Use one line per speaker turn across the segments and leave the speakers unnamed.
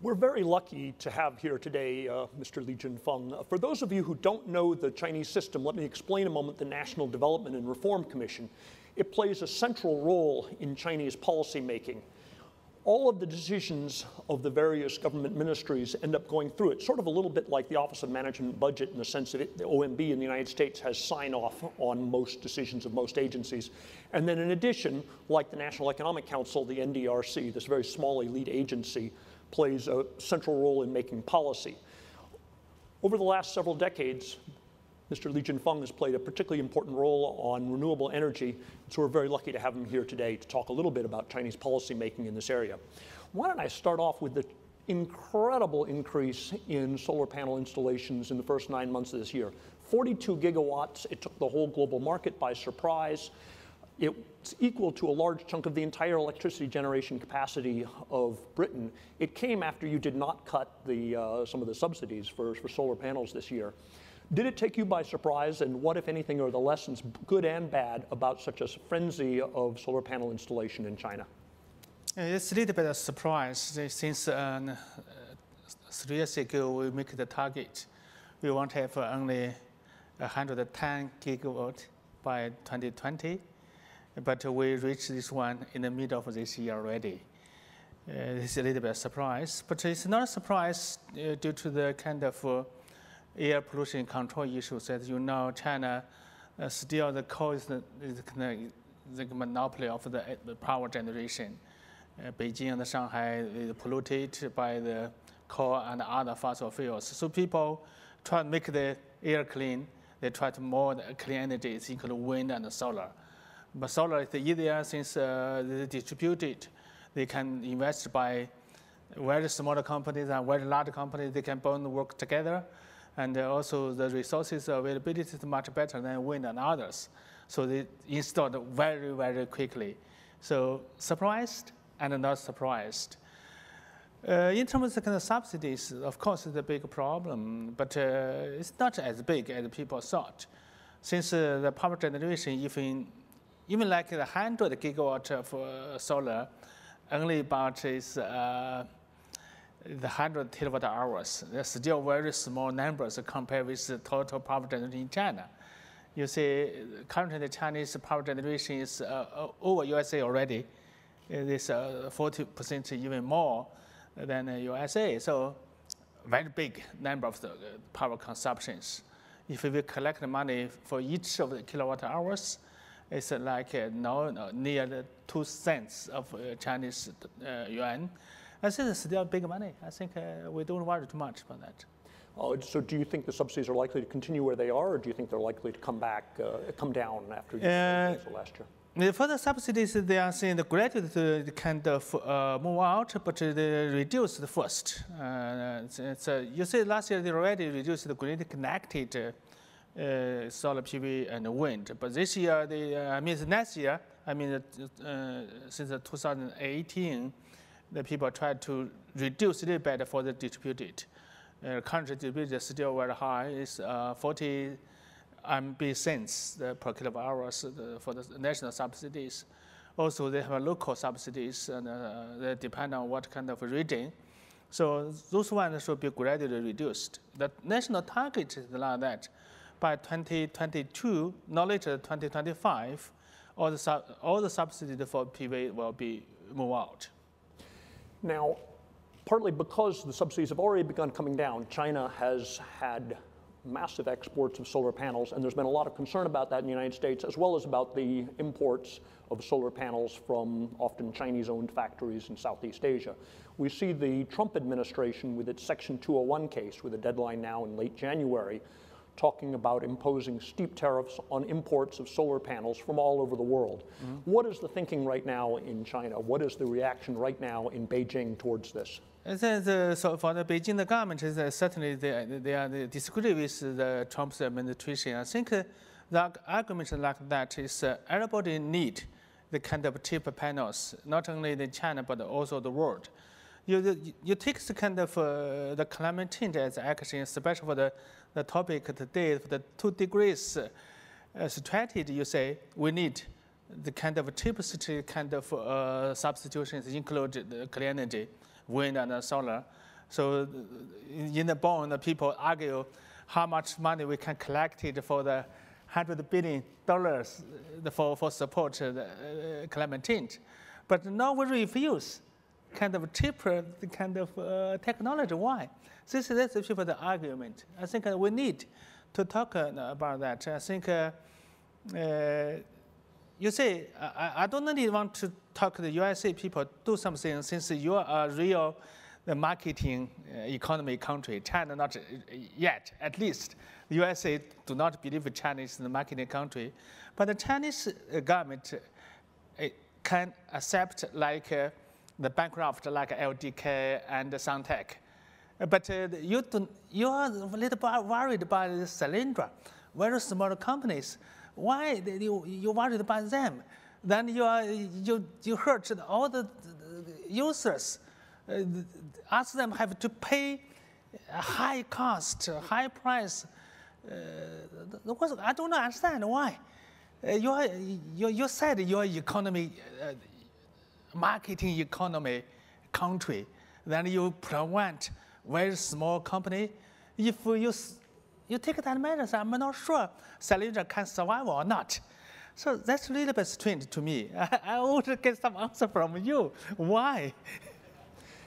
We're very lucky to have here today Mr. Li Junfeng. For those of you who don't know the Chinese system, let me explain a moment the National Development and Reform Commission. It plays a central role in Chinese policy making. All of the decisions of the various government ministries end up going through it, sort of a little bit like the Office of Management and Budget in the sense that the OMB in the United States has sign-off on most decisions of most agencies. And then in addition, like the National Economic Council, the NDRC, this very small elite agency, plays a central role in making policy. Over the last several decades, Mr. Li Junfeng has played a particularly important role on renewable energy, so we're very lucky to have him here today to talk a little bit about Chinese policy making in this area. Why don't I start off with the incredible increase in solar panel installations in the first 9 months of this year. 42 gigawatts, it took the whole global market by surprise. It's equal to a large chunk of the entire electricity generation capacity of Britain. It came after you did not cut some of the subsidies for solar panels this year. Did it take you by surprise, and what, if anything, are the lessons, good and bad, about such a frenzy of solar panel installation in China?
It's a little bit of a surprise. Since 3 years ago, we make the target. We want to have only 110 gigawatt by 2020, but we reached this one in the middle of this year already. It's a little bit of a surprise, but it's not a surprise due to the kind of air pollution control issues. As you know, China still the coal is the monopoly of the power generation. Beijing and Shanghai is polluted by the coal and other fossil fuels. So people try to make the air clean. They try to more clean energy, including wind and solar. But solar is easier since they're distributed. They can invest by very small companies and very large companies. They can both work together. And also the resources availability is much better than wind and others. So they installed very, very quickly. So surprised and not surprised. In terms of kind of subsidies, of course, it's a big problem, but it's not as big as people thought. Since the power generation, even like 100 gigawatt of solar, only about is the 100 kilowatt hours. They're still very small numbers compared with the total power generation in China. You see, currently the Chinese power generation is over USA already. It is 40% even more than the USA. So very big number of the power consumptions. If we collect the money for each of the kilowatt hours, it's like near 2 cents of Chinese yuan. I think it's still big money. I think we don't worry too much about that.
So do you think the subsidies are likely to continue where they are, or do you think they're likely to come down after last year?
For the subsidies, they are saying gradually to kind of move out, but they reduced first. You see, last year they already reduced the grid-connected solar PV and wind, but this year, next year, since 2018, the people try to reduce a little bit for the distributed. Current distributed is still very high. It's 40 MB cents per kilowatt hours for the national subsidies. Also, they have local subsidies, and they depend on what kind of region. So those ones should be gradually reduced. The national target is like that. By 2022, not later 2025, all the subsidies for PV will be moved out.
Now, partly because the subsidies have already begun coming down, China has had massive exports of solar panels, and there's been a lot of concern about that in the United States, as well as about the imports of solar panels from often Chinese-owned factories in Southeast Asia. We see the Trump administration with its Section 201 case, with a deadline now in late January, talking about imposing steep tariffs on imports of solar panels from all over the world. Mm-hmm. What is the thinking right now in China? What is the reaction right now in Beijing towards this?
So for the Beijing, the government is certainly they disagree with the Trump's administration. I think the argument like that is everybody need the kind of cheaper panels, not only in China but also the world. You take the kind of the climate change as action, especially for the topic today, for the 2 degrees strategy. You say we need the kind of cheapest kind of substitutions, include the clean energy, wind and solar, So in the bond, people argue how much money we can collect it for the $100 billion for support the climate change. But now we refuse kind of cheaper kind of technology. Why? That's the people's argument. I think we need to talk about that. I think you say, I don't really want to talk to the USA people do something since you are a real marketing economy country. China not yet, at least. The USA do not believe China is the marketing country. But the Chinese government can accept like the bankrupt like LDK and Suntec. But you are a little bit worried about Solyndra, very small companies. Why you worried about them? Then you hurt all the users. Ask them have to pay a high cost, high price. I don't understand why. You said you're economy, marketing economy country. Then you prevent very small company. If you take that measures, I'm not sure Solyndra can survive or not. So that's a little bit strange to me. I would get some answer from you. Why?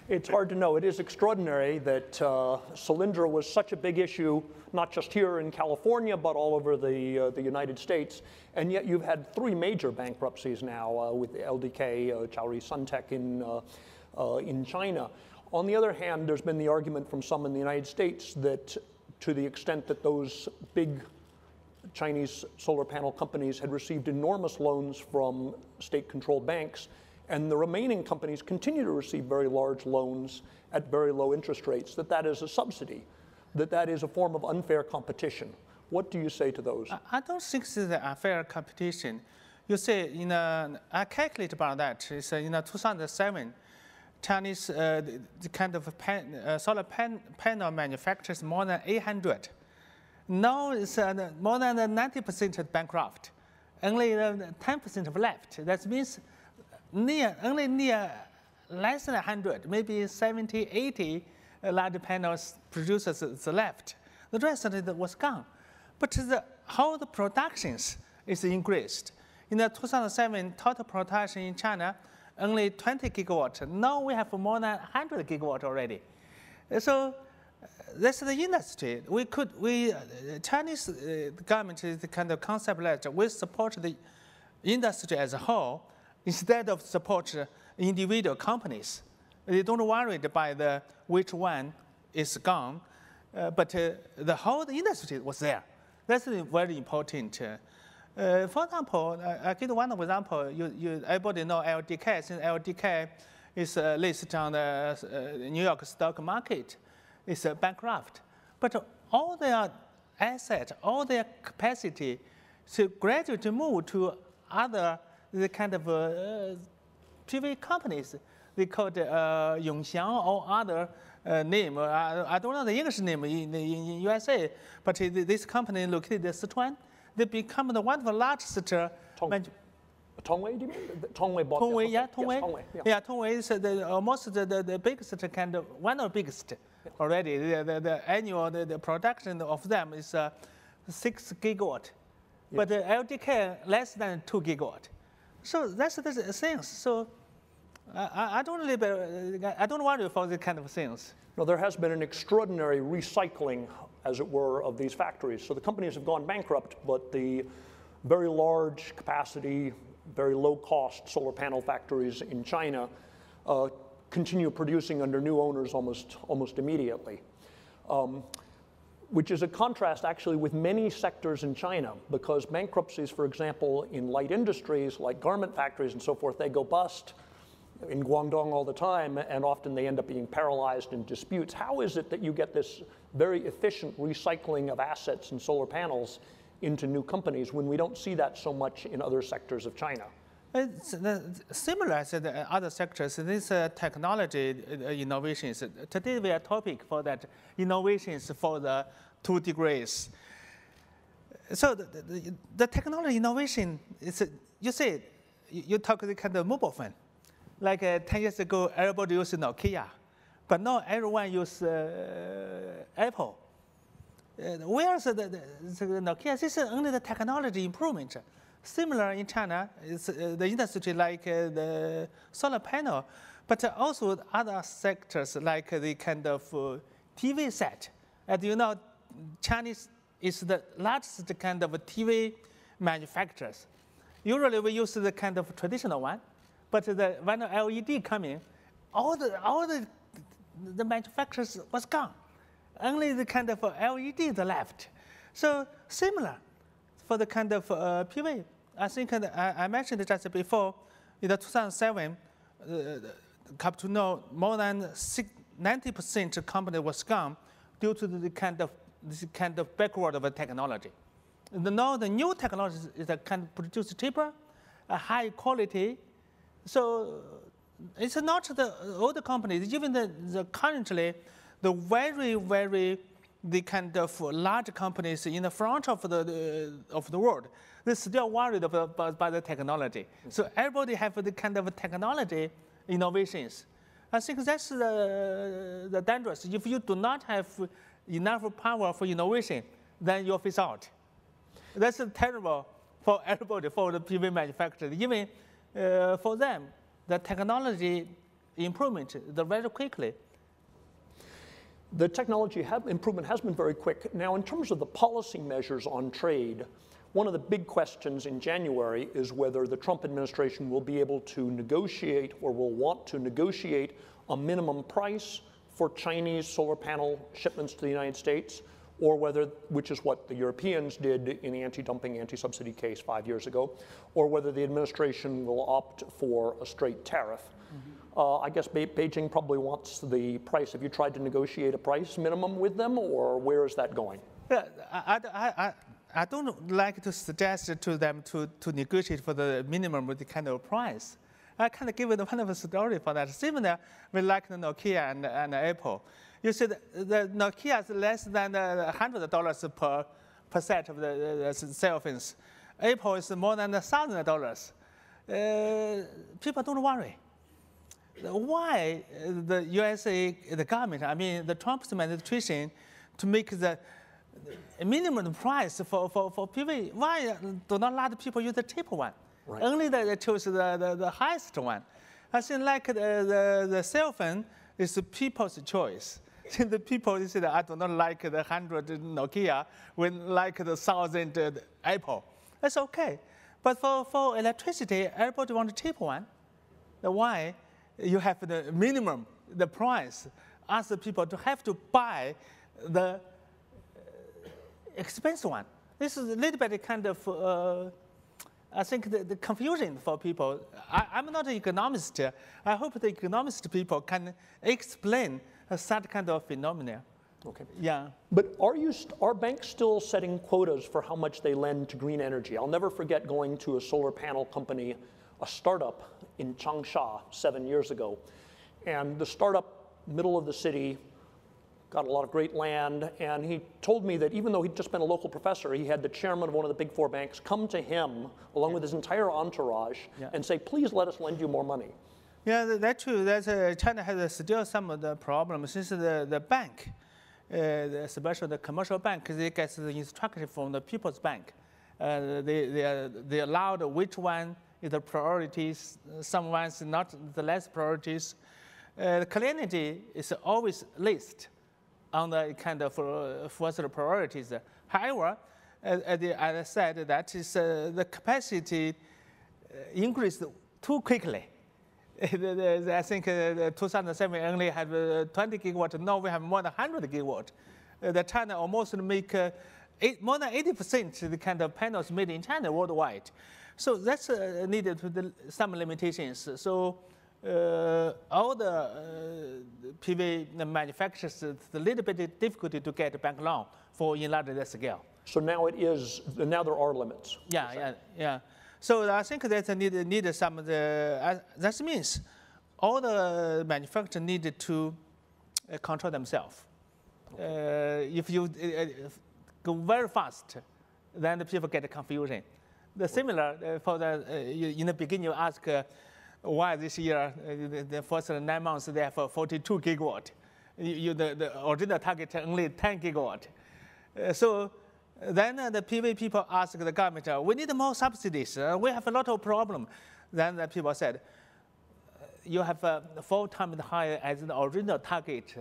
It's hard to know. It is extraordinary that Solyndra was such a big issue, not just here in California, but all over the United States. And yet you've had 3 major bankruptcies now with LDK, Chaori Suntec in China. On the other hand, there's been the argument from some in the United States that to the extent that those big Chinese solar panel companies had received enormous loans from state-controlled banks, and the remaining companies continue to receive very large loans at very low interest rates, that is a subsidy, that is a form of unfair competition. What do you say to those?
I don't think it's an unfair competition. You say, I calculate about that. It's in 2007, Chinese the kind of solar panel manufacturers more than 800. Now it's more than 90% bankrupt. Only 10% left. That means only less than 100, maybe 70, 80 large panels producers is left. The rest of it was gone. But how the productions is increased. In 2007, total production in China, only 20 gigawatt. Now we have more than 100 gigawatt already. So that's the industry. Chinese government is the kind of concept that we support the industry as a whole instead of support individual companies. They don't worry by which one is gone, but the whole industry was there. That's very important. For example, I give one example. Everybody know LDK. Since LDK is listed on the New York stock market, it's bankrupt. But all their assets, all their capacity, to gradually move to other kind of PV companies. They called Yongxiang or other name. I don't know the English name in USA, but this company located in Sichuan. They become the one of the largest.
Tongwei, do you mean? Tongwei bought
Tongwei, yeah, Tongwei.
Yes, Tongwei, yeah.
Yeah, Tongwei is almost the biggest kind of, one of the biggest already. The annual the production of them is 6 gigawatt, but the LDK less than 2 gigawatt. So that's the things. So I don't worry for these kind of things.
No, there has been an extraordinary recycling, as it were, of these factories. So the companies have gone bankrupt, but the very large capacity, very low cost solar panel factories in China continue producing under new owners almost immediately. Which is a contrast actually with many sectors in China, because bankruptcies, for example, in light industries like garment factories and so forth, they go bust in Guangdong all the time, and often they end up being paralyzed in disputes. How is it that you get this very efficient recycling of assets and solar panels into new companies when we don't see that so much in other sectors of China?
It's similar to the other sectors. These technology innovations. Today we are topic for that innovations for the 2 degrees. So the technology innovation is, you say, you talk the kind of mobile phone. Like 10 years ago, everybody used Nokia, but now everyone use Apple. Where's the Nokia? This is only the technology improvement. Similar in China, it's the industry like the solar panel, but also other sectors like the kind of TV set. As you know, Chinese is the largest kind of TV manufacturers. Usually we use the kind of traditional one, but when LED coming, all the manufacturers was gone. Only the kind of LED left. So similar for the kind of PV. I think I mentioned just before, in 2007, come to know more than 90% company was gone due to this kind of backward of technology. Now the new technology is kind of produce cheaper, high quality. So it's not the old companies, even the currently the the kind of large companies in the front of the world, they're still worried about the technology. So everybody have the kind of technology innovations. I think that's the dangerous. If you do not have enough power for innovation, then you'll phase out. That's terrible for everybody, for the PV manufacturers. Even for them, the technology improvement is very quickly.
The technology improvement has been very quick. Now, in terms of the policy measures on trade, one of the big questions in January is whether the Trump administration will be able to negotiate or will want to negotiate a minimum price for Chinese solar panel shipments to the United States, or whether, which is what the Europeans did in the anti-dumping, anti-subsidy case 5 years ago, or whether the administration will opt for a straight tariff. I guess Beijing probably wants the price. Have you tried to negotiate a price minimum with them, or where is that going?
Yeah, I don't like to suggest to them to negotiate for the minimum with the kind of price. I kind of give it one of a story for that. Similar, we like the Nokia and Apple. You see, the Nokia is less than $100 per set of the cell phones. Apple is more than $1,000. People don't worry. Why the USA, the government, I mean the Trump's administration, to make the minimum price for PV? Why do not let people use the cheaper one? Right. Only they choose the highest one. I think like the cell phone is people's choice. The people say I do not like the 100 Nokia, when like the 1,000 Apple. That's okay. But for electricity, everybody wants a cheap one. Why? You have the minimum, the price. Ask the people to have to buy the expensive one. This is a little bit kind of, I think, the confusion for people. I'm not an economist. I hope the economist people can explain such kind of phenomena.
Okay.
Yeah.
But are banks still setting quotas for how much they lend to green energy? I'll never forget going to a solar panel company, a startup in Changsha 7 years ago. And the startup, middle of the city, got a lot of great land. And he told me that even though he'd just been a local professor, he had the chairman of one of the big 4 banks come to him, along with his entire entourage, and say, please let us lend you more money.
Yeah, that's true. China has still some of the problems since the bank, especially the commercial bank, they get the instruction from the People's Bank. They allowed which one is the priorities, some ones not the less priorities. The cleanliness is always list on the kind of first priorities. However, as I said, that is the capacity increased too quickly. I think 2007 only had 20 gigawatts. Now we have more than 100 gigawatts. China almost make more than 80% of the kind of panels made in China worldwide. So that's needed some limitations. So all the PV manufacturers, it's a little bit difficult to get bank loan for enlarged scale.
So now now there are limits.
Yeah. So I think that need some that means all the manufacturers need to control themselves. If you go very fast, then the people get confusion. The similar for in the beginning you ask why this year, the first 9 months, they have 42 gigawatt. The original target only 10 gigawatt. So then the PV people asked the government, we need more subsidies. We have a lot of problem. Then the people said, you have 4 times higher as the original target.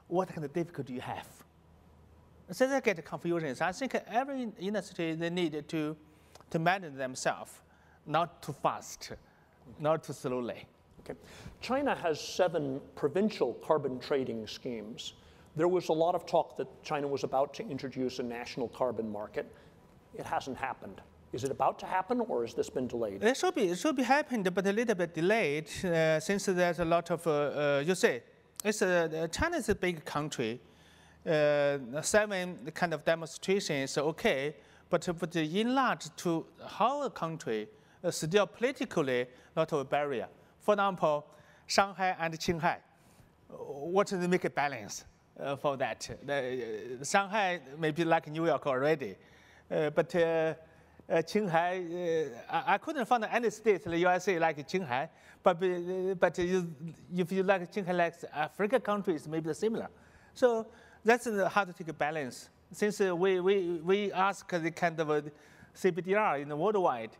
What kind of difficulty you have? So they get confusion. So I think every industry, they need to manage themselves, not too fast, not too slowly.
Okay. China has 7 provincial carbon trading schemes. There was a lot of talk that China was about to introduce a national carbon market. It hasn't happened. Is it about to happen, or has this been delayed?
It should be happened, but a little bit delayed, since there's a lot of, you say, China is a big country. 7 kind of demonstrations, okay, but in large to whole country, still politically a lot of barrier. For example, Shanghai and Shanghai, what do they make a balance for that? Shanghai may be like New York already, but Shanghai, I couldn't find any state in the USA like Shanghai, but if you like Shanghai like African countries, maybe similar. So that's how to take a balance. Since we ask the kind of CBDR in the worldwide,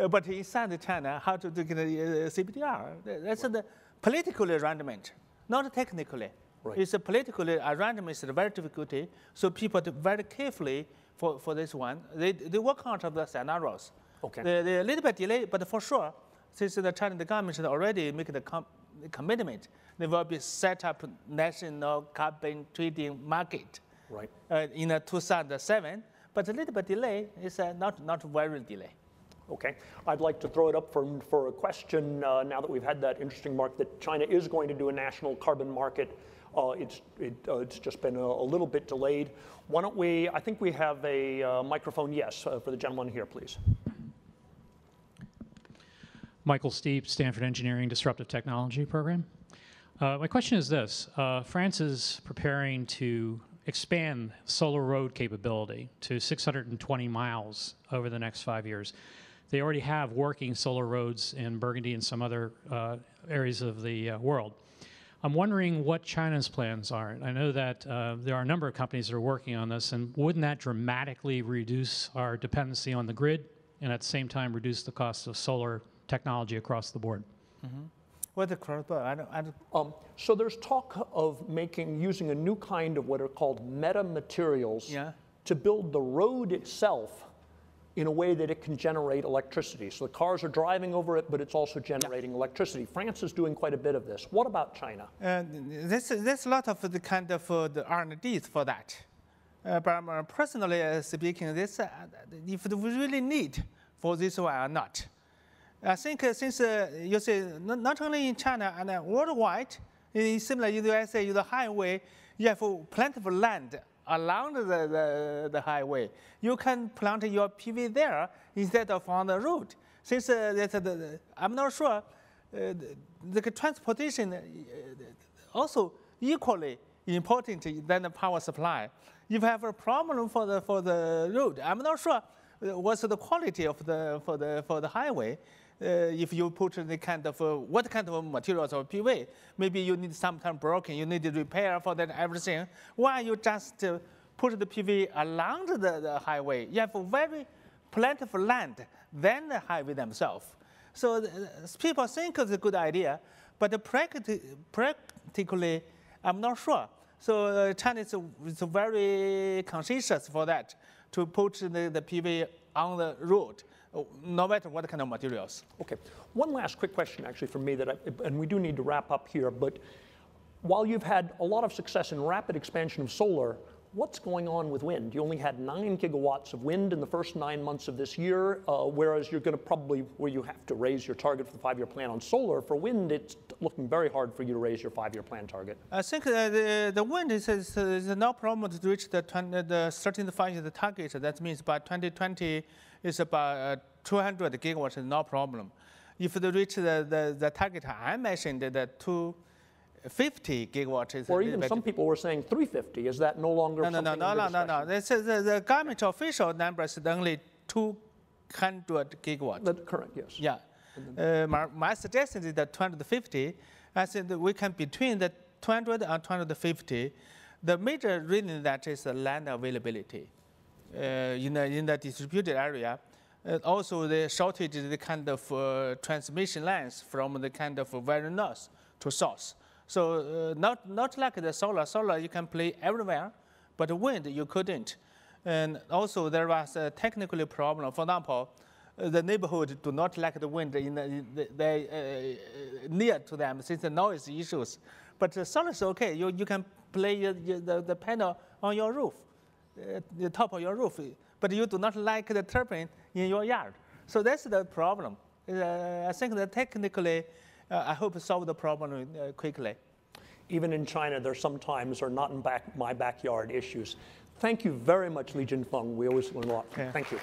but inside China, how to do CBDR? That's the political arrangement, not technically. Right. It's a political arrangement, it's very difficult. So people very carefully for this one. They work out of the scenarios. Okay. They're a little bit delayed, but for sure, since the Chinese government already make the commitment, there will be set up national carbon trading market. Right. In 2007, but a little bit delay is not very delay.
Okay, I'd like to throw it up for a question now that we've had that interesting mark that China is going to do a national carbon market. It's just been a little bit delayed. Why don't we, I think we have a microphone, yes, for the gentleman here, please.
Michael Steep, Stanford Engineering Disruptive Technology Program. My question is this. France is preparing to expand solar road capability to 620 miles over the next 5 years. They already have working solar roads in Burgundy and some other areas of the world. I'm wondering what China's plans are. I know that there are a number of companies that are working on this, and wouldn't that dramatically reduce our dependency on the grid and at the same time reduce the cost of solar technology across the board?
Mm-hmm. What's the cross-border?
So there's talk of using a new kind of what are called metamaterials to build the road itself in a way that it can generate electricity. So the cars are driving over it, but it's also generating electricity. France is doing quite a bit of this. What about China?
There's a lot of the kind of the R&Ds for that. But personally speaking, this if we really need for this one or not. I think since you say not only in China and worldwide, similar in the USA, the highway, you have plenty of land along the highway. You can plant your PV there instead of on the road. Since I'm not sure, the transportation also equally important than the power supply. If you have a problem for the road, I'm not sure what's the quality of for the highway. If you put the kind of what kind of materials of PV, maybe you need sometime broken, you need to repair for that everything. Why you just put the PV along the highway? You have very plentiful land than the highway themselves. So people think it's a good idea, but practically, I'm not sure. So China is very conscientious for that, to put the PV on the road, no matter what kind of materials.
Okay. One last quick question, actually, from me, and we do need to wrap up here, but while you've had a lot of success in rapid expansion of solar, what's going on with wind? You only had 9 gigawatts of wind in the first 9 months of this year, whereas you're going to probably, where you have to raise your target for the 5-year plan on solar. For wind, it's looking very hard for you to raise your 5-year plan target.
I think the wind is no problem to reach the 35-year target. That means by 2020, it's about 200 gigawatts, no problem. If they reach the target I mentioned, the 250 gigawatts is.
Or even some people were saying 350. Is that no longer something under discussion?
No. The government official number is only 200 gigawatts.
That's correct, yes.
Yeah. My suggestion is that 250. I think that we can between the 200 and 250. The major reason that is the land availability in the distributed area. Also, the shortage is the kind of transmission lines from the kind of very north to south. So not like the solar. Solar you can play everywhere, but wind you couldn't. And also there was a technical problem. For example, the neighborhood do not like the wind near to them since the noise issues. But solar is okay. You can play the panel on your roof, the top of your roof. But you do not like the turbine in your yard. So that's the problem. I think that technically, I hope solve the problem quickly.
Even in China, there sometimes are not in my backyard issues. Thank you very much, Li Junfeng. We always learn a lot.
Yeah.
Thank you.